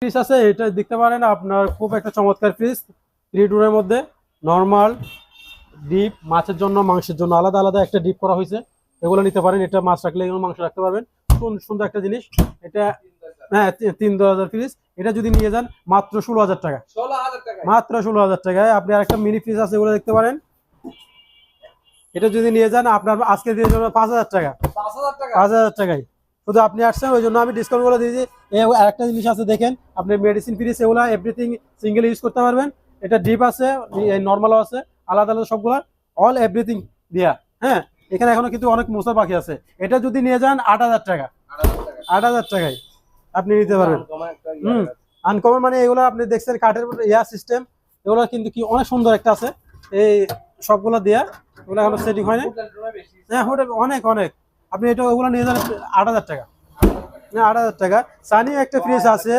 Fridge আছে, এটা দেখতে পারেন আপনার খুব একটা চমৎকার ফ্রিজ। 3 ডোরের মধ্যে নরমাল ডিপ, মাছের জন্য মাংসের জন্য আলাদা আলাদা একটা ডিপ করা হয়েছে, এগুলো নিতে পারেন। এটা মাছ রাখলে এগুলো মাংস রাখতে পারবেন, সুন্দর একটা জিনিস এটা। হ্যাঁ, 3-1000 ফ্রিজ। এটা যদি নিয়ে যান মাত্র 16,000 টাকা, মাত্র 16,000 টাকায়। আপনি আরেকটা মিনি ফ্রিজ আছে, এগুলো দেখতে পারেন। এটা যদি নিয়ে যান আপনার আজকে দিয়ে যাবে 5,000 টাকা, 5,000 টাকায়। শুধু আপনি আসছেন ওই জন্য আমি ডিসকাউন্ট করে দিয়েছি। আরেকটা জিনিস আছে দেখেন, আপনি মেডিসিন ফ্রিজ, এগুলো এভরিথিং সিঙ্গেল ইউজ করতে পারবেন। এটা ডিপ আছে, নর্মালও আছে, আলাদা আলাদা সবগুলা, অল এভরিথিং দিয়া। হ্যাঁ, এখানে এখনো কিন্তু অনেক মোছা বাকি আছে। এটা যদি নিয়ে যান 8,000 টাকা, 8,000 টাকায় আপনি নিতে পারবেন। আনকমন মানে এগুলো আপনি দেখছেন কাঠের ইয়ার সিস্টেম, এগুলো কিন্তু কি অনেক সুন্দর একটা আছে। এই সবগুলো দিয়া, ওগুলো এখনো সেটিং হয় না। হ্যাঁ, হোটেল অনেক অনেক। আপনি এটা ওগুলো নিয়ে যান 8,000 টাকা, 8,000 টাকা। সানি একটা ফ্রিজ আছে।